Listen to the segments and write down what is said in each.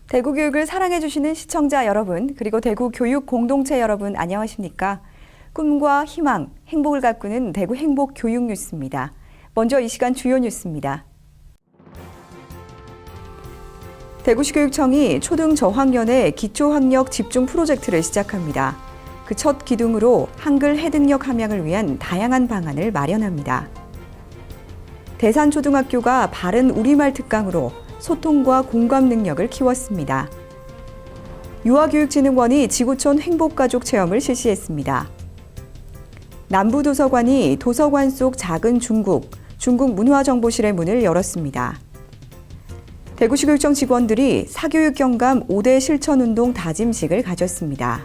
대구 교육을 사랑해주시는 시청자 여러분, 그리고 대구 교육 공동체 여러분, 안녕하십니까? 꿈과 희망, 행복을 가꾸는 대구 행복 교육 뉴스입니다. 먼저 이 시간 주요 뉴스입니다. 대구시 교육청이 초등 저학년의 기초학력 집중 프로젝트를 시작합니다. 그 첫 기둥으로 한글 해득력 함양을 위한 다양한 방안을 마련합니다. 대산초등학교가 바른 우리말 특강으로 소통과 공감 능력을 키웠습니다. 유아교육진흥원이 지구촌 행복가족 체험을 실시했습니다. 남부도서관이 도서관 속 작은 중국 문화정보실의 문을 열었습니다. 대구시 교육청 직원들이 사교육 경감 5대 실천운동 다짐식을 가졌습니다.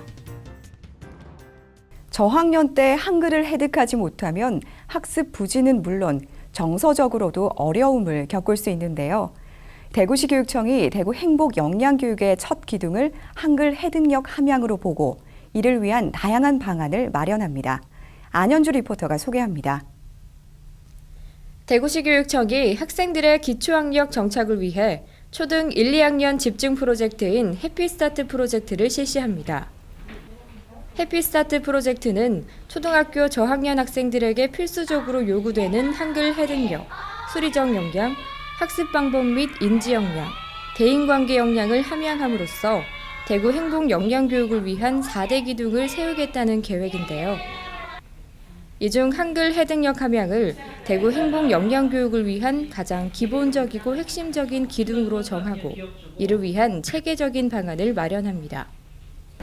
저학년 때 한글을 해득하지 못하면 학습 부진은 물론 정서적으로도 어려움을 겪을 수 있는데요. 대구시 교육청이 대구 행복 역량교육의 첫 기둥을 한글 해득력 함양으로 보고 이를 위한 다양한 방안을 마련합니다. 안현주 리포터가 소개합니다. 대구시 교육청이 학생들의 기초학력 정착을 위해 초등 1, 2학년 집중 프로젝트인 해피스타트 프로젝트를 실시합니다. 해피스타트 프로젝트는 초등학교 저학년 학생들에게 필수적으로 요구되는 한글 해득력, 수리적 역량, 학습 방법 및 인지 역량, 대인관계 역량을 함양함으로써 대구 행복 역량교육을 위한 4대 기둥을 세우겠다는 계획인데요. 이 중 한글 해득력 함양을 대구 행복 역량교육을 위한 가장 기본적이고 핵심적인 기둥으로 정하고 이를 위한 체계적인 방안을 마련합니다.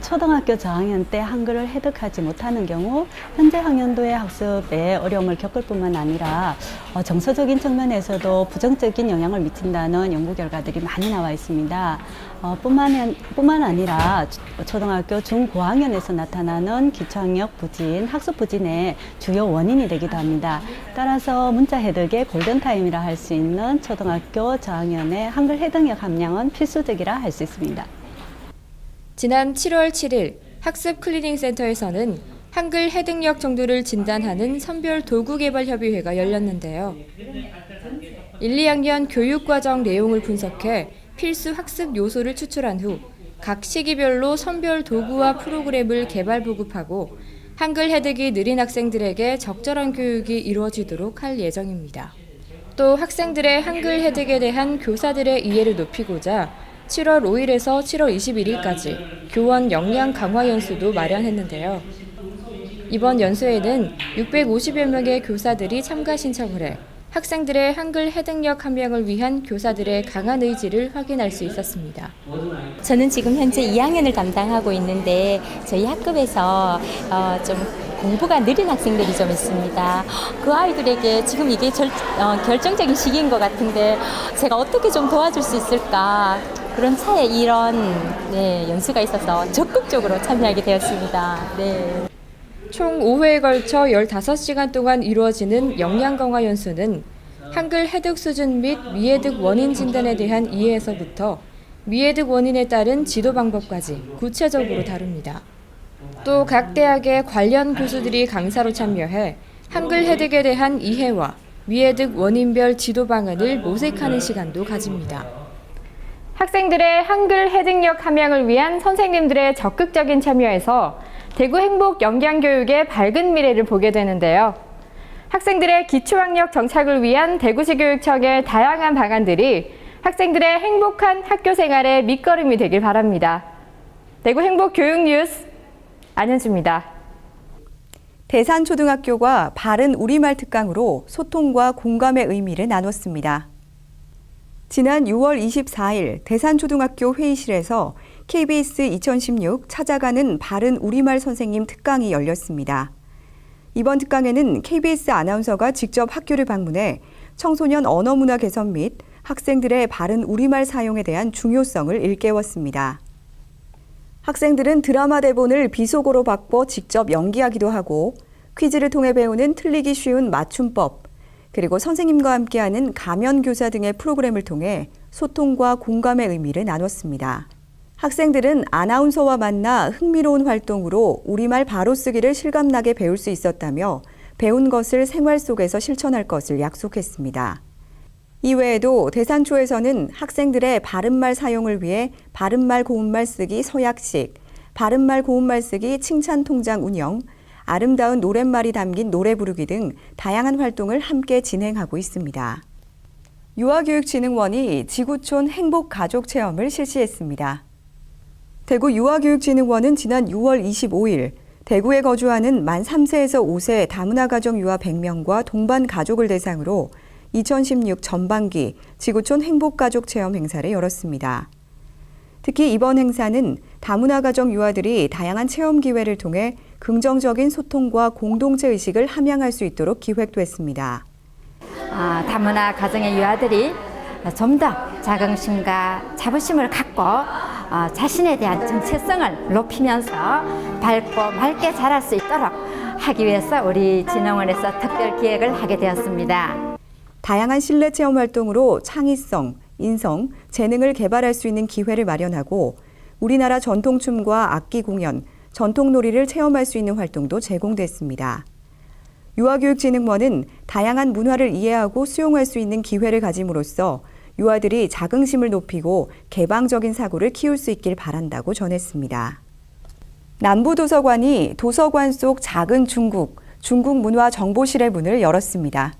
초등학교 저학년 때 한글을 해득하지 못하는 경우 현재 학년도의 학습에 어려움을 겪을 뿐만 아니라 정서적인 측면에서도 부정적인 영향을 미친다는 연구 결과들이 많이 나와 있습니다. 뿐만 아니라 초등학교 중고학년에서 나타나는 기초학력 부진, 학습 부진의 주요 원인이 되기도 합니다. 따라서 문자 해득의 골든타임이라 할 수 있는 초등학교 저학년의 한글 해득력 함량은 필수적이라 할 수 있습니다. 지난 7월 7일 학습 클리닝 센터에서는 한글 해득력 정도를 진단하는 선별 도구 개발 협의회가 열렸는데요. 1, 2학년 교육과정 내용을 분석해 필수 학습 요소를 추출한 후 각 시기별로 선별 도구와 프로그램을 개발 보급하고 한글 해득이 느린 학생들에게 적절한 교육이 이루어지도록 할 예정입니다. 또 학생들의 한글 해득에 대한 교사들의 이해를 높이고자 7월 5일에서 7월 21일까지 교원 역량 강화 연수도 마련했는데요. 이번 연수에는 650여 명의 교사들이 참가 신청을 해 학생들의 한글 해득력 함양을 위한 교사들의 강한 의지를 확인할 수 있었습니다. 저는 지금 현재 2학년을 담당하고 있는데 저희 학급에서 좀 공부가 느린 학생들이 좀 있습니다. 그 아이들에게 지금 이게 결정적인 시기인 것 같은데 제가 어떻게 좀 도와줄 수 있을까? 그런 차에 이런 연수가 있어서 적극적으로 참여하게 되었습니다. 네. 총 5회에 걸쳐 15시간 동안 이루어지는 역량 강화 연수는 한글 해득 수준 및 미해득 원인 진단에 대한 이해에서부터 미해득 원인에 따른 지도 방법까지 구체적으로 다룹니다. 또 각 대학의 관련 교수들이 강사로 참여해 한글 해득에 대한 이해와 미해득 원인별 지도 방안을 모색하는 시간도 가집니다. 학생들의 한글 해득력 함양을 위한 선생님들의 적극적인 참여에서 대구 행복 역량교육의 밝은 미래를 보게 되는데요. 학생들의 기초학력 정착을 위한 대구시 교육청의 다양한 방안들이 학생들의 행복한 학교 생활의 밑거름이 되길 바랍니다. 대구 행복 교육 뉴스 안현주입니다. 대산초등학교가 바른 우리말 특강으로 소통과 공감의 의미를 나눴습니다. 지난 6월 24일 대산초등학교 회의실에서 KBS 2016 찾아가는 바른 우리말 선생님 특강이 열렸습니다. 이번 특강에는 KBS 아나운서가 직접 학교를 방문해 청소년 언어문화 개선 및 학생들의 바른 우리말 사용에 대한 중요성을 일깨웠습니다. 학생들은 드라마 대본을 비속어로 바꿔 직접 연기하기도 하고 퀴즈를 통해 배우는 틀리기 쉬운 맞춤법, 그리고 선생님과 함께하는 가면교사 등의 프로그램을 통해 소통과 공감의 의미를 나눴습니다. 학생들은 아나운서와 만나 흥미로운 활동으로 우리말 바로 쓰기를 실감나게 배울 수 있었다며 배운 것을 생활 속에서 실천할 것을 약속했습니다. 이외에도 대산초에서는 학생들의 바른말 사용을 위해 바른말 고운말 쓰기 서약식, 바른말 고운말 쓰기 칭찬 통장 운영, 아름다운 노랫말이 담긴 노래 부르기 등 다양한 활동을 함께 진행하고 있습니다. 유아교육진흥원이 지구촌 행복가족 체험을 실시했습니다. 대구 유아교육진흥원은 지난 6월 25일 대구에 거주하는 만 3세에서 5세 다문화 가정 유아 100명과 동반 가족을 대상으로 2016 전반기 지구촌 행복가족 체험 행사를 열었습니다. 특히 이번 행사는 다문화 가정 유아들이 다양한 체험 기회를 통해 긍정적인 소통과 공동체 의식을 함양할 수 있도록 기획됐습니다. 다문화 가정의 유아들이 좀 더 자긍심과 자부심을 갖고 자신에 대한 정체성을 높이면서 밝고 맑게 자랄 수 있도록 하기 위해서 우리 진흥원에서 특별 기획을 하게 되었습니다. 다양한 실내 체험 활동으로 창의성, 인성, 재능을 개발할 수 있는 기회를 마련하고 우리나라 전통춤과 악기 공연, 전통놀이를 체험할 수 있는 활동도 제공됐습니다. 유아교육진흥원은 다양한 문화를 이해하고 수용할 수 있는 기회를 가짐으로써 유아들이 자긍심을 높이고 개방적인 사고를 키울 수 있길 바란다고 전했습니다. 남부도서관이 도서관 속 작은 중국 문화정보실의 문을 열었습니다.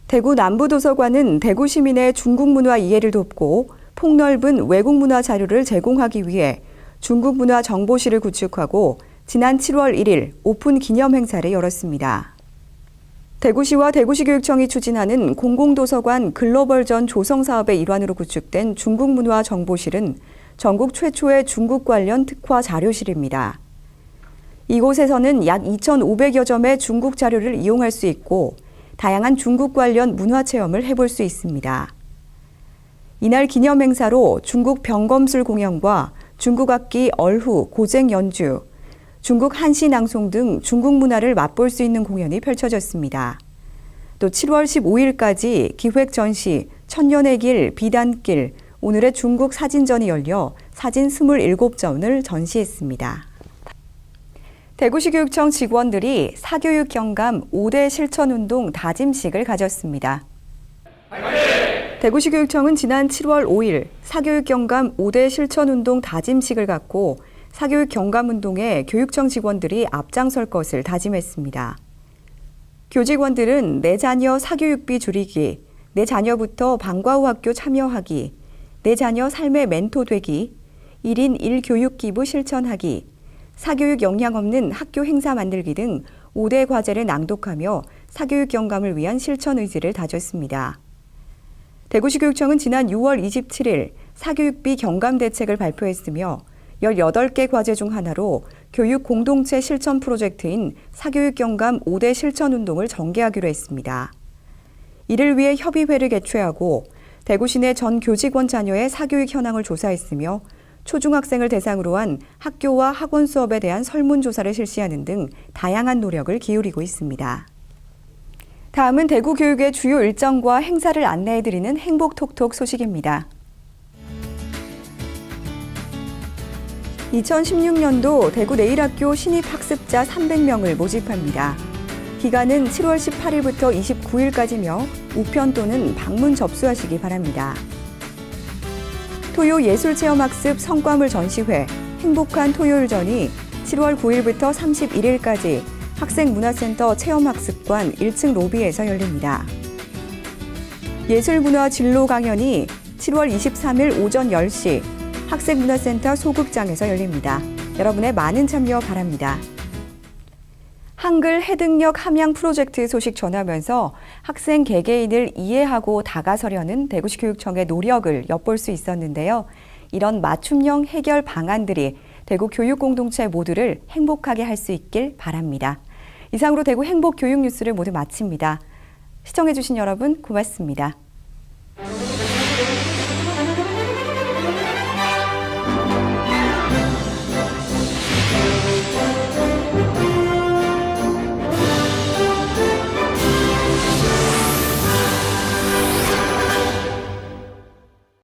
대구 남부도서관은 대구 시민의 중국 문화 이해를 돕고 폭넓은 외국 문화 자료를 제공하기 위해 중국 문화 정보실을 구축하고 지난 7월 1일 오픈 기념 행사를 열었습니다. 대구시와 대구시교육청이 추진하는 공공도서관 글로벌전 조성 사업의 일환으로 구축된 중국 문화 정보실은 전국 최초의 중국 관련 특화 자료실입니다. 이곳에서는 약 2,500여 점의 중국 자료를 이용할 수 있고 다양한 중국 관련 문화 체험을 해볼 수 있습니다. 이날 기념 행사로 중국 병검술 공연과 중국 악기 얼후, 고쟁 연주, 중국 한시 낭송 등 중국 문화를 맛볼 수 있는 공연이 펼쳐졌습니다. 또 7월 15일까지 기획 전시 천년의 길, 비단길, 오늘의 중국 사진전이 열려 사진 27점을 전시했습니다. 대구시 교육청 직원들이 사교육 경감 5대 실천운동 다짐식을 가졌습니다. 대구시 교육청은 지난 7월 5일 사교육 경감 5대 실천운동 다짐식을 갖고 사교육 경감운동에 교육청 직원들이 앞장설 것을 다짐했습니다. 교직원들은 내 자녀 사교육비 줄이기, 내 자녀부터 방과 후 학교 참여하기, 내 자녀 삶의 멘토 되기, 1인 1교육 기부 실천하기, 사교육 영향 없는 학교 행사 만들기 등 5대 과제를 낭독하며 사교육 경감을 위한 실천 의지를 다졌습니다. 대구시 교육청은 지난 6월 27일 사교육비 경감 대책을 발표했으며 18개 과제 중 하나로 교육 공동체 실천 프로젝트인 사교육 경감 5대 실천 운동을 전개하기로 했습니다. 이를 위해 협의회를 개최하고 대구 시내 전 교직원 자녀의 사교육 현황을 조사했으며 초중학생을 대상으로 한 학교와 학원 수업에 대한 설문조사를 실시하는 등 다양한 노력을 기울이고 있습니다. 다음은 대구 교육의 주요 일정과 행사를 안내해드리는 행복톡톡 소식입니다. 2016년도 대구 내일학교 신입학습자 300명을 모집합니다. 기간은 7월 18일부터 29일까지며 우편 또는 방문 접수하시기 바랍니다. 토요 예술체험학습 성과물 전시회 행복한 토요일전이 7월 9일부터 31일까지 학생문화센터 체험학습관 1층 로비에서 열립니다. 예술문화 진로 강연이 7월 23일 오전 10시 학생문화센터 소극장에서 열립니다. 여러분의 많은 참여 바랍니다. 한글 해득력 함양 프로젝트 소식 전하면서 학생 개개인을 이해하고 다가서려는 대구시 교육청의 노력을 엿볼 수 있었는데요. 이런 맞춤형 해결 방안들이 대구 교육 공동체 모두를 행복하게 할 수 있길 바랍니다. 이상으로 대구 행복 교육 뉴스를 모두 마칩니다. 시청해주신 여러분 고맙습니다.